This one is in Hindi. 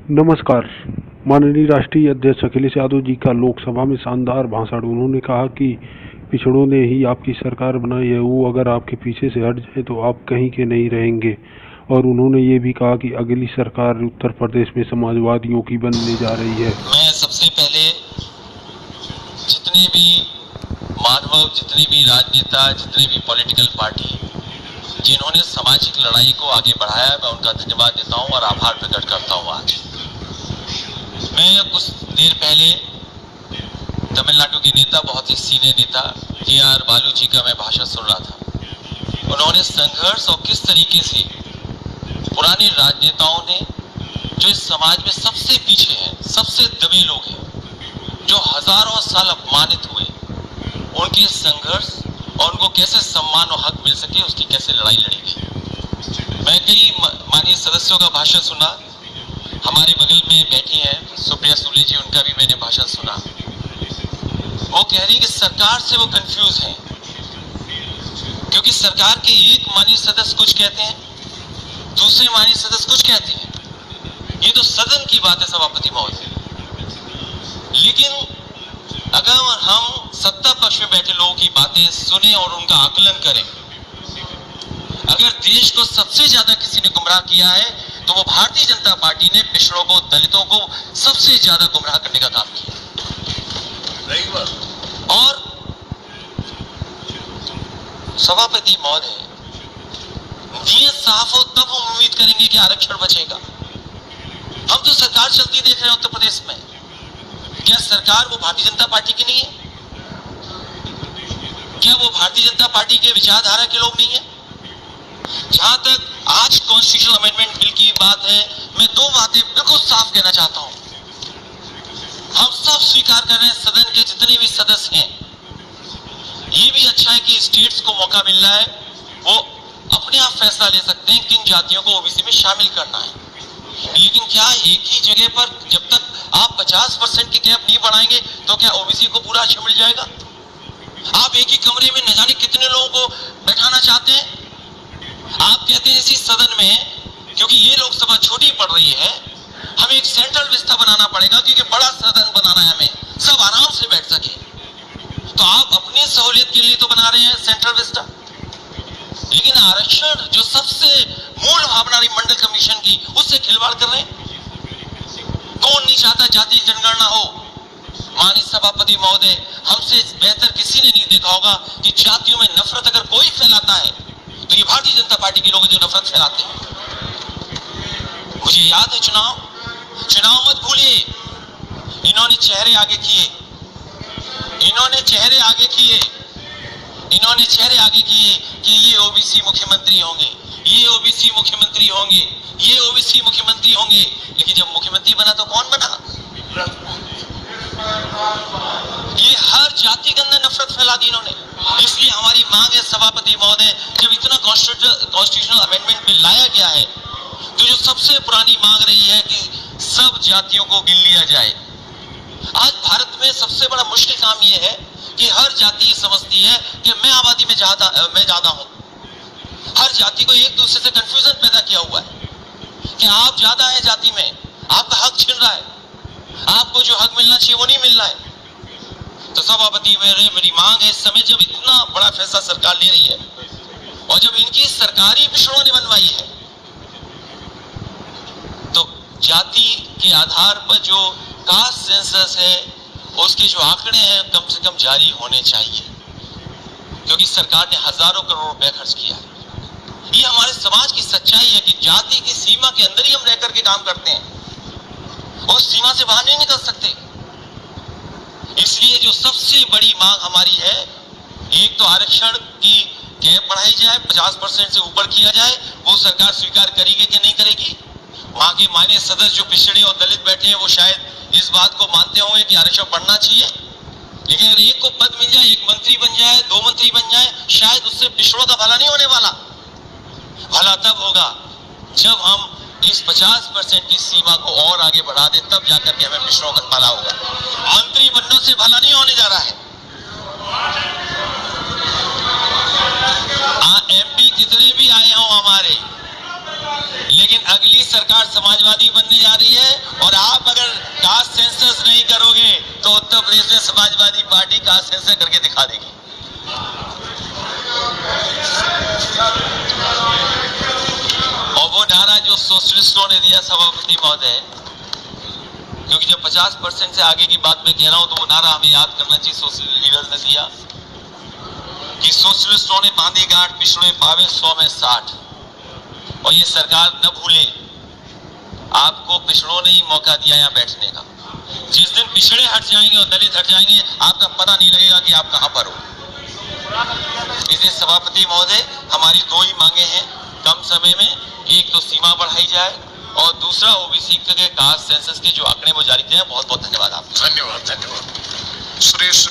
नमस्कार। माननीय राष्ट्रीय अध्यक्ष अखिलेश यादव जी का लोकसभा में शानदार भाषण। उन्होंने कहा कि पिछड़ों ने ही आपकी सरकार बनाई है, वो अगर आपके पीछे से हट जाए तो आप कहीं के नहीं रहेंगे। और उन्होंने ये भी कहा कि अगली सरकार उत्तर प्रदेश में समाजवादियों की बनने जा रही है। मैं सबसे पहले जितने भी मानव, जितने भी राजनेता, जितने भी पॉलिटिकल पार्टी जिन्होंने सामाजिक लड़ाई को आगे बढ़ाया, मैं उनका धन्यवाद देता हूं और आभार प्रकट करता हूं। आज मैं कुछ देर पहले तमिलनाडु के नेता, बहुत ही सीनियर नेता TR बालू जी का मैं भाषण सुन रहा था। उन्होंने संघर्ष और किस तरीके से पुराने राजनेताओं ने, जो इस समाज में सबसे पीछे हैं, सबसे दबे लोग हैं, जो हजारों साल अपमानित हुए, उनके संघर्ष और उनको कैसे सम्मान और हक मिल सके, उसकी कैसे लड़ाई लड़ी गई। मैं कई माननीय सदस्यों का भाषण सुना। हमारे बगल में बैठी हैं सुप्रिया सुले जी, उनका भी मैंने भाषण सुना। वो कह रही कि सरकार से वो कंफ्यूज हैं, क्योंकि सरकार के एक माननीय सदस्य कुछ कहते हैं, दूसरे माननीय सदस्य कुछ कहते हैं। ये तो सदन की बात है सभापति महोदय। लेकिन अगर हम सत्ता पक्ष में बैठे लोगों की बातें सुने और उनका आकलन करें, अगर देश को सबसे ज्यादा किसी ने गुमराह किया है तो वो भारतीय जनता पार्टी ने पिछड़ों को, दलितों को सबसे ज्यादा गुमराह करने का काम किया। और सभापति महोदय, नीयत साफ हो तब हम उम्मीद करेंगे कि आरक्षण बचेगा। हम तो सरकार चलती देख रहे हैं उत्तर प्रदेश में। क्या सरकार वो भारतीय जनता पार्टी की नहीं है? क्या वो भारतीय जनता पार्टी के विचारधारा के लोग नहीं है? जहां तक आज कॉन्स्टिट्यूशनल अमेंडमेंट बिल की बात है, मैं दो बातें बिल्कुल साफ कहना चाहता हूं। हम सब स्वीकार कर रहे हैं, सदन के जितने भी सदस्य हैं, ये भी अच्छा है कि स्टेट्स को मौका मिल रहा है, वो अपने आप फैसला ले सकते हैं किन जातियों को ओबीसी में शामिल करना है। लेकिन क्या एक ही जगह पर जब तक आप 50% की कैप नहीं बढ़ाएंगे तो क्या ओबीसी को पूरा आरक्षण मिल जाएगा? आप एक ही कमरे में न जाने कितने लोगों को बैठाना चाहते हैं। आप कहते हैं इसी सदन में, क्योंकि ये लोकसभा छोटी पड़ रही है, हमें एक सेंट्रल विस्ता बनाना पड़ेगा, क्योंकि बड़ा सदन बनाना है, हमें सब आराम से बैठ सके। तो आप अपनी सहूलियत के लिए तो बना रहे हैं सेंट्रल विस्ता, लेकिन आरक्षण जो सबसे मूल भावना रही मंडल कमीशन की, उससे खिलवाड़ कर रहे हैं। कौन नहीं चाहता जाति जनगणना हो? माननीय सभापति महोदय, हमसे बेहतर किसी ने नहीं देखा होगा कि जातियों में नफरत अगर कोई फैलाता है तो ये भारतीय जनता पार्टी के लोग जो नफरत फैलाते हैं। मुझे याद है चुनाव मत भूलिए, इन्होंने चेहरे आगे किए, कि ये ओबीसी मुख्यमंत्री होंगे, ये ओबीसी मुख्यमंत्री होंगे, ये ओबीसी मुख्यमंत्री होंगे। लेकिन जब मुख्यमंत्री बना तो कौन बना? ये हर जाति के अंदर नफरत फैला दी इन्होंने। इसलिए हमारी मांग है सभापति महोदय, जब इतना कॉन्स्टिट्यूशनल अमेंडमेंट बिल लाया गया है, तो जो सबसे पुरानी मांग रही है कि सब जातियों को गिन लिया जाए। आज भारत में सबसे बड़ा मुश्किल काम यह है कि हर जाति ये समझती है कि मैं आबादी में ज्यादा हूं। हर जाति को एक दूसरे से कंफ्यूजन पैदा किया हुआ है कि आप ज्यादा है जाति में, आपका हक छिन रहा है, आपको जो हक मिलना चाहिए वो नहीं मिल रहा है। तो सभापति मेरी मांग है, इस समय जब इतना बड़ा फैसला सरकार ले रही है और जब इनकी सरकारी पिछड़ों ने बनवाई है, तो जाति के आधार पर जो कास्ट सेंसस है, उसके जो आंकड़े हैं, कम से कम जारी होने चाहिए, क्योंकि सरकार ने हजारों करोड़ रुपए खर्च किया है। ये हमारे समाज की सच्चाई है कि जाति की सीमा के अंदर ही हम रहकर के काम करते हैं और सीमा से बाहर नहीं निकल सकते। इसलिए जो सबसे बड़ी मांग हमारी है, एक तो आरक्षण की कैप बढ़ाई जाए, 50% से ऊपर किया जाए। वो सरकार स्वीकार करेगी कि नहीं करेगी? वहां के माननीय सदस्य जो पिछड़े और दलित बैठे हैं, वो शायद इस बात को मानते होंगे कि आरक्षण बढ़ना चाहिए। लेकिन अगर एक को पद मिल जाए, एक मंत्री बन जाए, 2 मंत्री बन जाए, शायद उससे पिछड़ों का भला नहीं होने वाला। भला तब होगा जब हम इस 50% की सीमा को और आगे बढ़ा दे, तब जाकर के हमें पिछड़ों का भला होगा। मंत्री बनने से भला नहीं होने जा रहा है। MP कितने भी आए हों हमारे, लेकिन अगली सरकार समाजवादी बनने जा रही है और आप अगर कास्ट सेंसस नहीं करोगे तो उत्तर प्रदेश में समाजवादी पार्टी कास्ट सेंसस करके दिखा देगी। और वो नारा जो सोशलिस्टों ने दिया सभापति महोदय, क्योंकि जब 50% से आगे की बात मैं कह रहा हूं तो वो नारा हमें याद करना चाहिए। सोशलिस्ट लीडर ने दिया कि सोशलिस्टों ने बांधी गांठ, पिछड़े पावे 100 में 60। और ये सरकार न भूले, आपको पिछड़ों ने ही मौका दिया यहाँ बैठने का। जिस दिन पिछड़े हट जाएंगे और दलित हट जाएंगे, आपका पता नहीं लगेगा कि आप कहां पर हो। इसलिए सभापति महोदय, हमारी 2 ही मांगे हैं कम समय में। एक तो सीमा बढ़ाई जाए और दूसरा ओबीसी के कास्ट सेंसस के जो आंकड़े वो जारी किए हैं। बहुत बहुत धन्यवाद आपका। धन्यवाद। सुरेश।